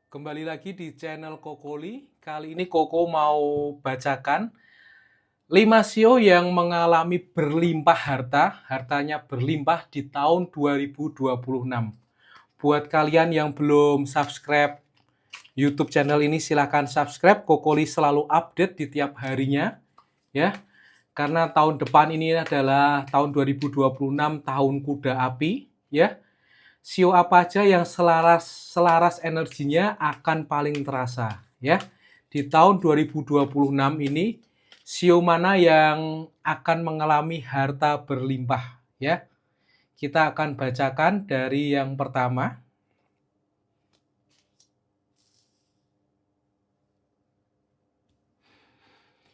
Kembali lagi di channel Kokoli. Kali ini Koko mau bacakan 5 sio yang mengalami berlimpah harta, hartanya berlimpah di tahun 2026. Buat kalian yang belum subscribe YouTube channel ini, silahkan subscribe. Kokoli selalu update di tiap harinya, ya. Karena tahun depan ini adalah tahun 2026, tahun kuda api, ya. Sio apa aja yang selaras energinya akan paling terasa, ya. Di tahun 2026 ini, sio mana yang akan mengalami harta berlimpah, ya. Kita akan bacakan dari yang pertama.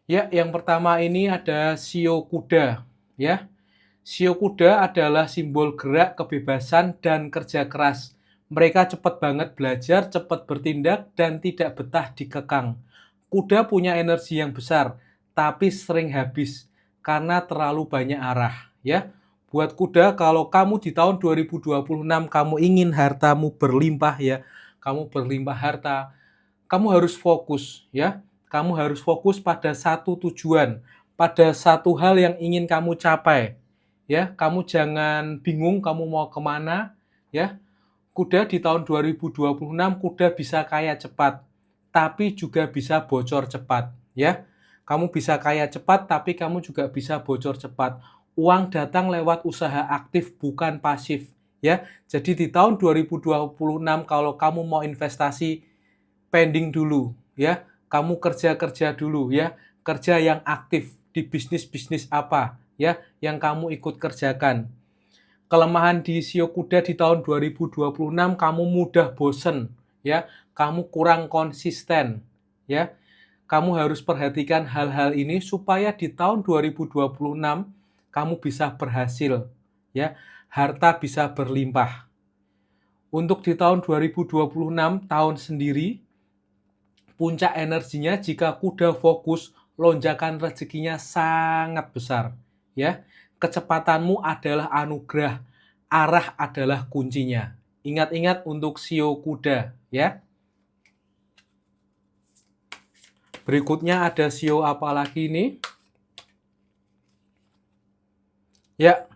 Ya, yang pertama ini ada sio kuda, ya. Sio kuda adalah simbol gerak, kebebasan, dan kerja keras. Mereka cepat banget belajar, cepat bertindak, dan tidak betah dikekang. Kuda punya energi yang besar, tapi sering habis karena terlalu banyak arah. Ya, buat kuda, kalau kamu di tahun 2026 kamu ingin hartamu berlimpah, ya, kamu berlimpah harta, kamu harus fokus, ya. Kamu harus fokus pada satu tujuan, pada satu hal yang ingin kamu capai. Ya, kamu jangan bingung kamu mau kemana, ya. Kuda di tahun 2026 kuda bisa kaya cepat, tapi juga bisa bocor cepat, ya. Kamu bisa kaya cepat, tapi kamu juga bisa bocor cepat. Uang datang lewat usaha aktif, bukan pasif, ya. Jadi di tahun 2026 kalau kamu mau investasi, pending dulu, ya. Kamu kerja-kerja dulu, ya. Kerja yang aktif di bisnis-bisnis apa, ya, yang kamu ikut kerjakan. Kelemahan di sio kuda di tahun 2026, kamu mudah bosen, ya. Kamu kurang konsisten, ya. Kamu harus perhatikan hal-hal ini supaya di tahun 2026 kamu bisa berhasil, ya. Harta bisa berlimpah. Untuk di tahun 2026 tahun sendiri, puncak energinya jika kuda fokus, lonjakan rezekinya sangat besar, ya. Kecepatanmu adalah anugerah, arah adalah kuncinya. Ingat-ingat untuk sio kuda, ya. Berikutnya ada sio apa lagi ini? Ya,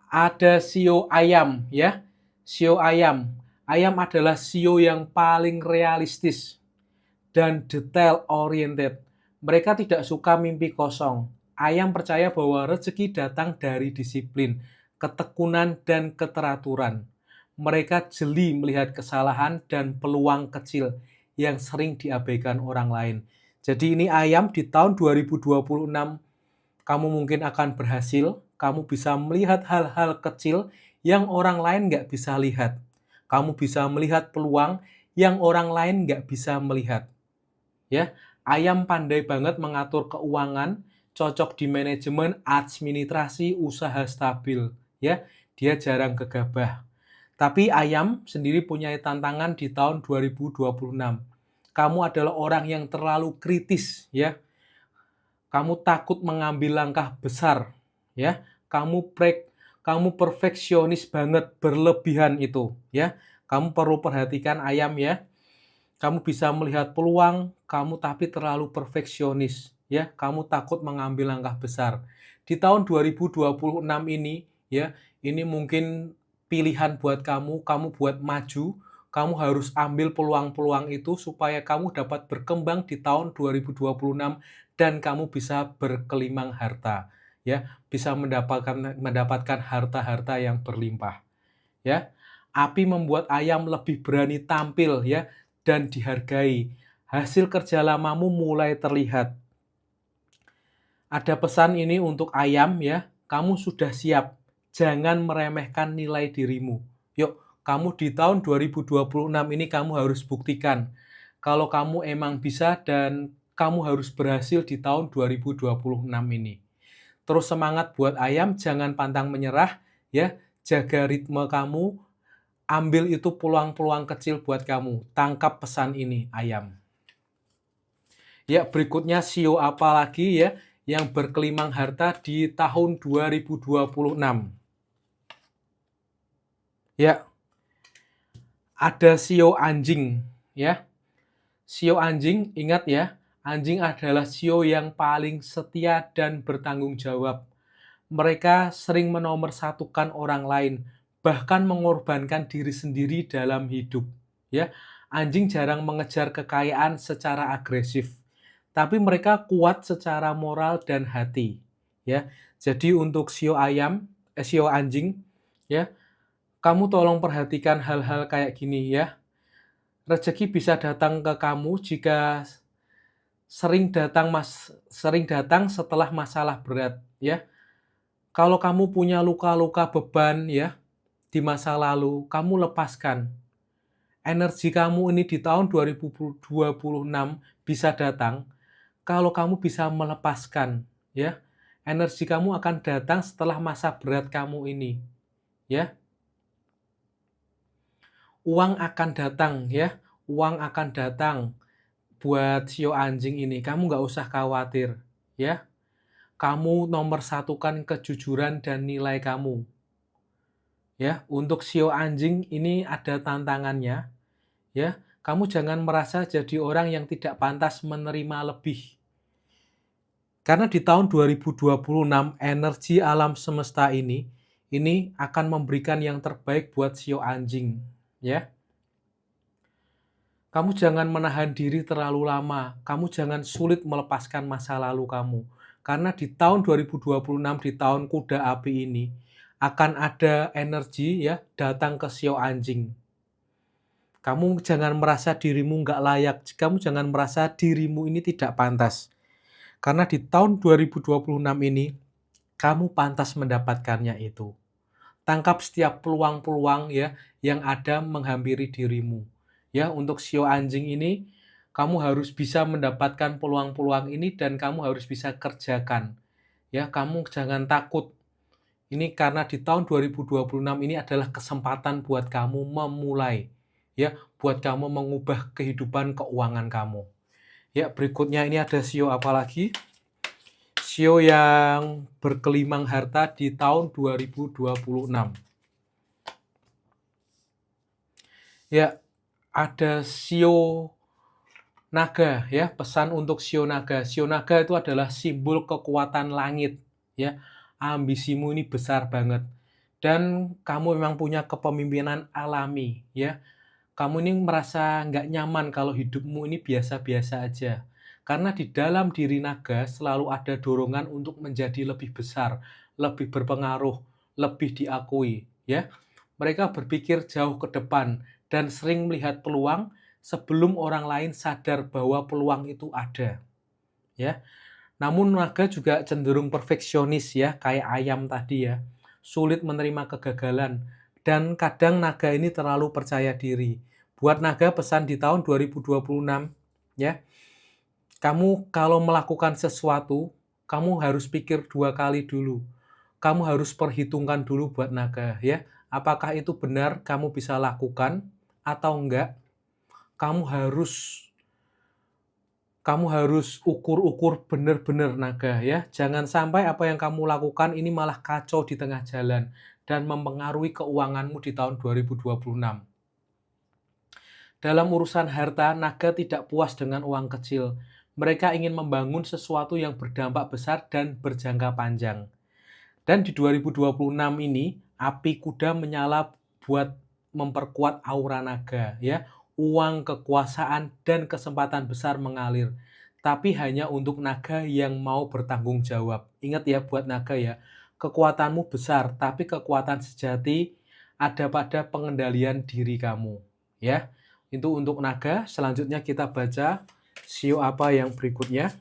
ada sio ayam, ya. Sio ayam. Ayam adalah sio yang paling realistis dan detail oriented. Mereka tidak suka mimpi kosong. Ayam percaya bahwa rezeki datang dari disiplin, ketekunan, dan keteraturan. Mereka jeli melihat kesalahan dan peluang kecil yang sering diabaikan orang lain. Jadi ini ayam di tahun 2026 kamu mungkin akan berhasil, kamu bisa melihat hal-hal kecil yang orang lain nggak bisa lihat. Kamu bisa melihat peluang yang orang lain nggak bisa melihat. Ya, ayam pandai banget mengatur keuangan, cocok di manajemen, administrasi, usaha stabil. Ya, dia jarang gegabah. Tapi ayam sendiri punya tantangan di tahun 2026. Kamu adalah orang yang terlalu kritis, ya. Kamu takut mengambil langkah besar, ya. Kamu perfeksionis banget, berlebihan itu, ya. Kamu perlu perhatikan ayam, ya. Kamu bisa melihat peluang, kamu tapi terlalu perfeksionis, ya. Kamu takut mengambil langkah besar. Di tahun 2026 ini, ya, ini mungkin pilihan buat kamu buat maju, kamu harus ambil peluang-peluang itu supaya kamu dapat berkembang di tahun 2026 dan kamu bisa berkelimang harta, ya, bisa mendapatkan harta-harta yang berlimpah, ya. Api membuat ayam lebih berani tampil, ya, dan dihargai. Hasil kerja lamamu mulai terlihat. Ada pesan ini untuk ayam, ya. Kamu sudah siap. Jangan meremehkan nilai dirimu. Yuk, kamu di tahun 2026 ini kamu harus buktikan kalau kamu emang bisa dan kamu harus berhasil di tahun 2026 ini. Terus semangat buat ayam, jangan pantang menyerah, ya. Jaga ritme kamu, ambil itu peluang-peluang kecil buat kamu. Tangkap pesan ini, ayam. Ya, berikutnya sio apa lagi, ya, yang berkelimang harta di tahun 2026. Ya, Ada sio anjing, ya. Sio anjing, ingat ya, anjing adalah sio yang paling setia dan bertanggung jawab. Mereka sering menomorsatukan orang lain, bahkan mengorbankan diri sendiri dalam hidup. Ya, anjing jarang mengejar kekayaan secara agresif, tapi mereka kuat secara moral dan hati. Ya, jadi untuk sio anjing, ya, kamu tolong perhatikan hal-hal kayak gini ya. Rezeki bisa datang ke kamu jika sering datang setelah masalah berat ya. Kalau kamu punya luka-luka beban ya di masa lalu, kamu lepaskan. Energi kamu ini di tahun 2026 bisa datang kalau kamu bisa melepaskan ya. Energi kamu akan datang setelah masa berat kamu ini ya. Uang akan datang ya. Uang akan datang buat sio anjing ini. Kamu nggak usah khawatir ya. Kamu nomor satukan kejujuran dan nilai kamu. Ya, untuk sio anjing ini ada tantangannya, ya. Kamu jangan merasa jadi orang yang tidak pantas menerima lebih. Karena di tahun 2026 energi alam semesta ini akan memberikan yang terbaik buat sio anjing, ya. Kamu jangan menahan diri terlalu lama. Kamu jangan sulit melepaskan masa lalu kamu. Karena di tahun 2026, di tahun kuda api ini, akan ada energi ya datang ke sio anjing. Kamu jangan merasa dirimu nggak layak. Kamu jangan merasa dirimu ini tidak pantas. Karena di tahun 2026 ini, kamu pantas mendapatkannya itu. Tangkap setiap peluang-peluang ya yang ada menghampiri dirimu. Ya, untuk sio anjing ini kamu harus bisa mendapatkan peluang-peluang ini dan kamu harus bisa kerjakan. Ya, kamu jangan takut. Ini karena di tahun 2026 ini adalah kesempatan buat kamu memulai. Ya, buat kamu mengubah kehidupan keuangan kamu. Ya, berikutnya ini ada sio apa lagi? Sio yang berkelimang harta di tahun 2026. Ya, ada sio naga ya, pesan untuk sio naga. Sio naga itu adalah simbol kekuatan langit ya. Ambisimu ini besar banget dan kamu memang punya kepemimpinan alami ya. Kamu ini merasa nggak nyaman kalau hidupmu ini biasa-biasa aja. Karena di dalam diri naga selalu ada dorongan untuk menjadi lebih besar, lebih berpengaruh, lebih diakui ya. Mereka berpikir jauh ke depan dan sering melihat peluang sebelum orang lain sadar bahwa peluang itu ada. Ya. Namun naga juga cenderung perfeksionis ya, kayak ayam tadi ya. Sulit menerima kegagalan dan kadang naga ini terlalu percaya diri. Buat naga pesan di tahun 2026 ya. Kamu kalau melakukan sesuatu, kamu harus pikir 2 kali dulu. Kamu harus perhitungkan dulu buat naga ya. Apakah itu benar kamu bisa lakukan atau enggak? Kamu harus kamu harus ukur-ukur benar-benar naga ya. Jangan sampai apa yang kamu lakukan ini malah kacau di tengah jalan dan mempengaruhi keuanganmu di tahun 2026. Dalam urusan harta, naga tidak puas dengan uang kecil. Mereka ingin membangun sesuatu yang berdampak besar dan berjangka panjang. Dan di 2026 ini, api kuda menyala buat memperkuat aura naga ya. Uang, kekuasaan, dan kesempatan besar mengalir. Tapi hanya untuk naga yang mau bertanggung jawab. Ingat ya buat naga ya, kekuatanmu besar, tapi kekuatan sejati ada pada pengendalian diri kamu. Ya, itu untuk naga. Selanjutnya kita baca sio apa yang berikutnya.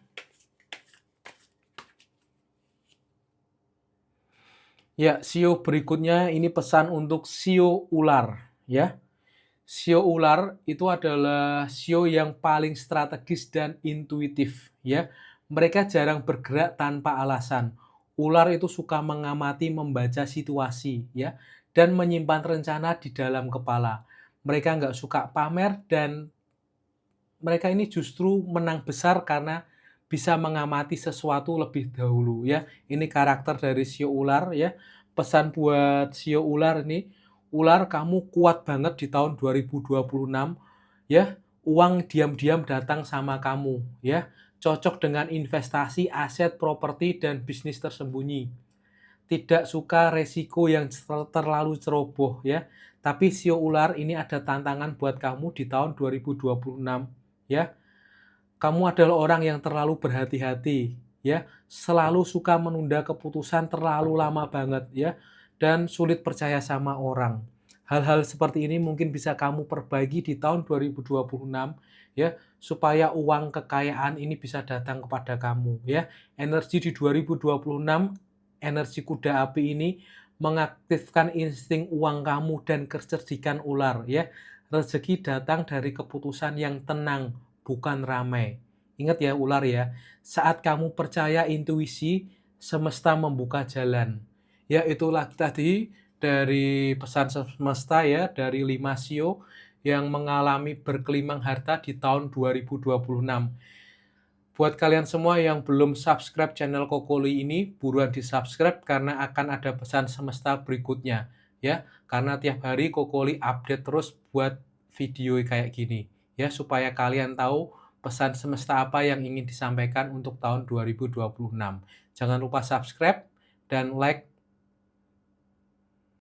Ya, sio berikutnya ini pesan untuk sio ular, ya. Sio ular itu adalah sio yang paling strategis dan intuitif, ya. Mereka jarang bergerak tanpa alasan. Ular itu suka mengamati, membaca situasi, ya, dan menyimpan rencana di dalam kepala. Mereka nggak suka pamer dan mereka ini justru menang besar karena bisa mengamati sesuatu lebih dahulu ya. Ini karakter dari sio ular ya. Pesan buat sio ular ini, Ular, kamu kuat banget di tahun 2026, ya. Uang diam-diam datang sama kamu, ya. Cocok dengan investasi, aset, properti, dan bisnis tersembunyi. Tidak suka resiko yang terlalu ceroboh, ya. Tapi sio ular, ini ada tantangan buat kamu di tahun 2026, ya. Kamu adalah orang yang terlalu berhati-hati, ya, selalu suka menunda keputusan terlalu lama banget, ya, dan sulit percaya sama orang. Hal-hal seperti ini mungkin bisa kamu perbaiki di tahun 2026, ya, supaya uang kekayaan ini bisa datang kepada kamu, ya. Energi di 2026, energi kuda api ini mengaktifkan insting uang kamu dan kecerdikan ular, ya. Rezeki datang dari keputusan yang tenang, bukan ramai. Ingat ya ular ya, saat kamu percaya intuisi, semesta membuka jalan. Ya itulah tadi dari pesan semesta ya, dari 5 sio yang mengalami berkelimang harta di tahun 2026. Buat kalian semua yang belum subscribe channel Kokoli ini, buruan di-subscribe karena akan ada pesan semesta berikutnya. Ya, karena tiap hari Kokoli update terus buat video kayak gini. Ya, supaya kalian tahu pesan semesta apa yang ingin disampaikan untuk tahun 2026. Jangan lupa subscribe dan like